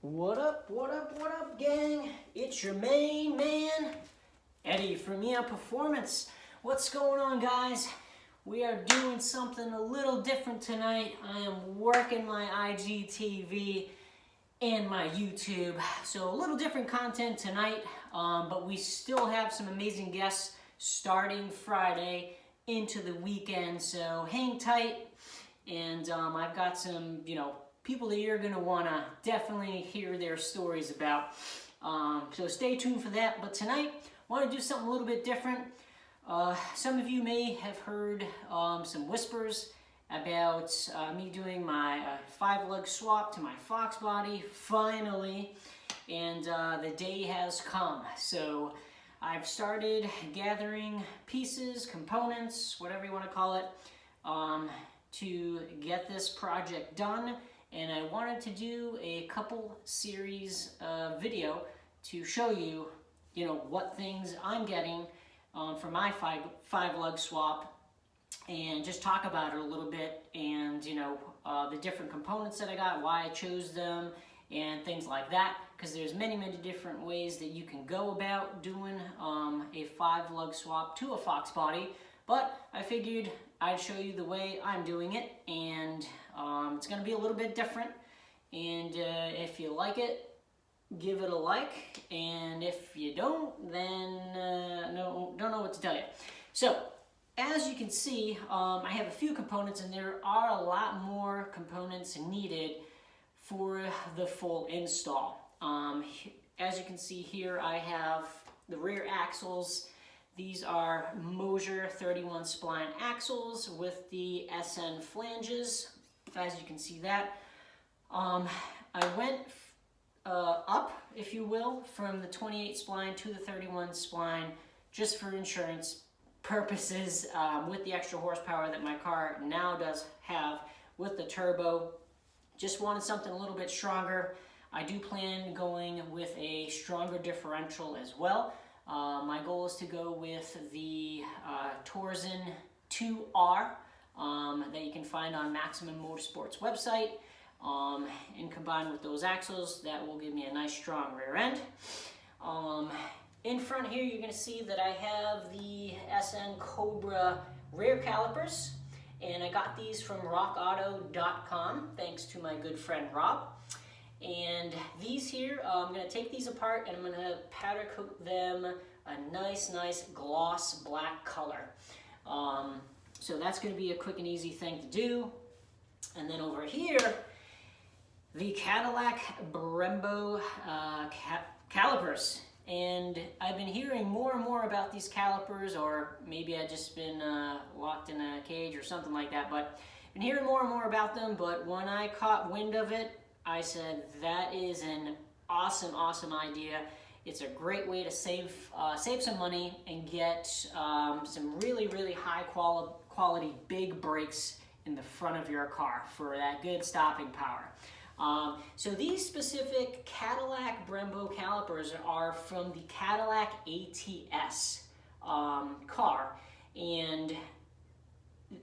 What up, gang? It's your main man, Eddie from Performance. What's going on, guys? We are doing something a little different tonight. I am working my IGTV and my YouTube. So a little different content tonight, but we still have some amazing guests starting Friday into the weekend. So hang tight, and I've got some, people that you're going to want to definitely hear their stories about. So stay tuned for that. But tonight, I want to do something a little bit different. Some of you may have heard some whispers about me doing my 5-lug swap to my Foxbody, finally, and the day has come. So I've started gathering pieces, components, whatever you want to call it, to get this project done. And I wanted to do a couple series video to show you, what things I'm getting for my 5-lug swap, and just talk about it a little bit, and the different components that I got, why I chose them, and things like that. Because there's many different ways that you can go about doing a 5-lug swap to a Foxbody. But I figured I'd show you the way I'm doing it, and it's going to be a little bit different. And if you like it, give it a like, and if you don't, then don't know what to tell you. So as you can see, I have a few components, and there are a lot more components needed for the full install. As you can see here, I have the rear axles. These are Mosier 31 spline axles with the SN flanges, as you can see that. I went up, if you will, from the 28 spline to the 31 spline just for insurance purposes, with the extra horsepower that my car now does have with the turbo. Just wanted something a little bit stronger. I do plan going with a stronger differential as well. My goal is to go with the Torsen 2R that you can find on Maximum Motorsports website, and combined with those axles, that will give me a nice strong rear end. In front here, you're going to see that I have the SN Cobra rear calipers, and I got these from rockauto.com, thanks to my good friend Rob. And these here, I'm going to take these apart, and I'm going to powder coat them a nice gloss black color. So that's going to be a quick and easy thing to do. And then over here, the Cadillac Brembo calipers. And I've been hearing more and more about these calipers, or maybe I've just been locked in a cage or something like that, but I've been hearing more and more about them. But when I caught wind of it, I said, that is an awesome idea. It's a great way to save some money and get some really high quality big brakes in the front of your car for that good stopping power. So these specific Cadillac Brembo calipers are from the Cadillac ATS car, and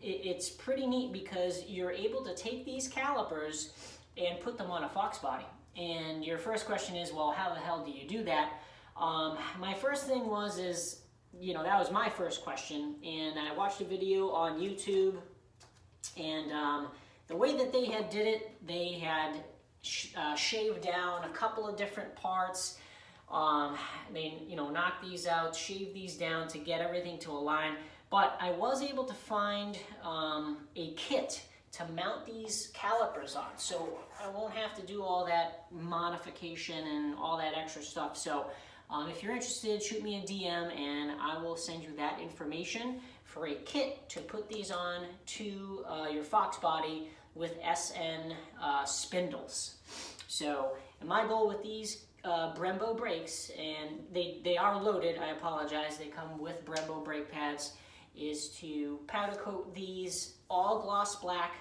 it's pretty neat because you're able to take these calipers and put them on a Foxbody. And your first question is, well, how the hell do you do that? My first thing is, that was my first question, and I watched a video on YouTube, and the way that they had did it, they had shaved down a couple of different parts. They, knocked these out, shaved these down to get everything to align. But I was able to find a kit to mount these calipers on, so I won't have to do all that modification and all that extra stuff. So if you're interested, shoot me a DM, and I will send you that information for a kit to put these on to your Foxbody with SN spindles. So, and my goal with these Brembo brakes, and they are loaded, I apologize, they come with Brembo brake pads, is to powder coat these all gloss black,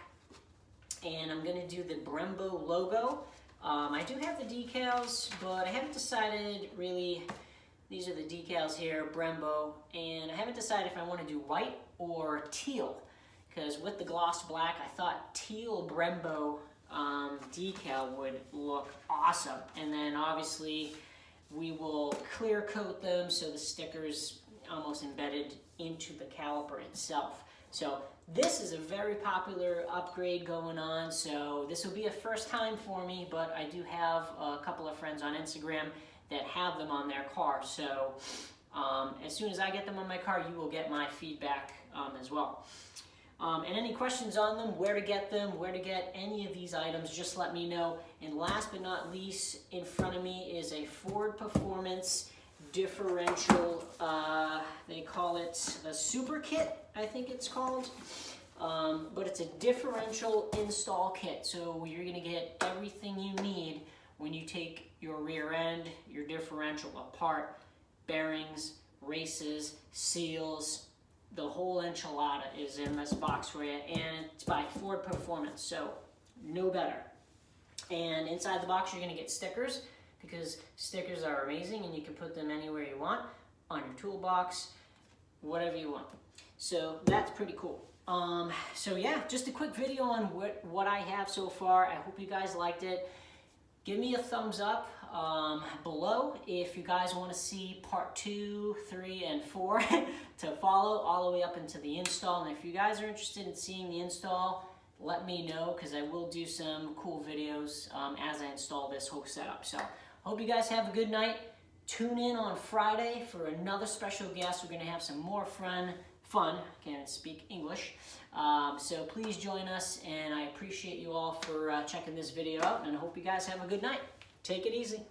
and I'm going to do the Brembo logo. I do have the decals, but I haven't decided really. These are the decals here, Brembo, and I haven't decided if I want to do white or teal, because with the gloss black, I thought teal Brembo decal would look awesome. And then obviously we will clear coat them so the sticker's almost embedded into the caliper itself. So this is a very popular upgrade going on, so this will be a first time for me, but I do have a couple of friends on Instagram that have them on their car. So as soon as I get them on my car, you will get my feedback as well. And any questions on them, where to get them, where to get any of these items, just let me know. And last but not least, in front of me is a Ford Performance Differential, they call it a Super Kit, I think it's called. But it's a differential install kit, so you're going to get everything you need when you take your rear end, your differential apart, bearings, races, seals, the whole enchilada is in this box for you, and it's by Ford Performance, so no better. And inside the box you're going to get stickers, because stickers are amazing and you can put them anywhere you want, on your toolbox, whatever you want. So that's pretty cool. So yeah, just a quick video on what I have so far. I hope you guys liked it. Give me a thumbs up below if you guys want to see part 2, 3, and 4 to follow all the way up into the install. And if you guys are interested in seeing the install, let me know, because I will do some cool videos as I install this whole setup. So hope you guys have a good night. Tune in on Friday for another special guest. We're going to have some more fun. Can't speak English. So please join us, and I appreciate you all for checking this video out, and I hope you guys have a good night. Take it easy.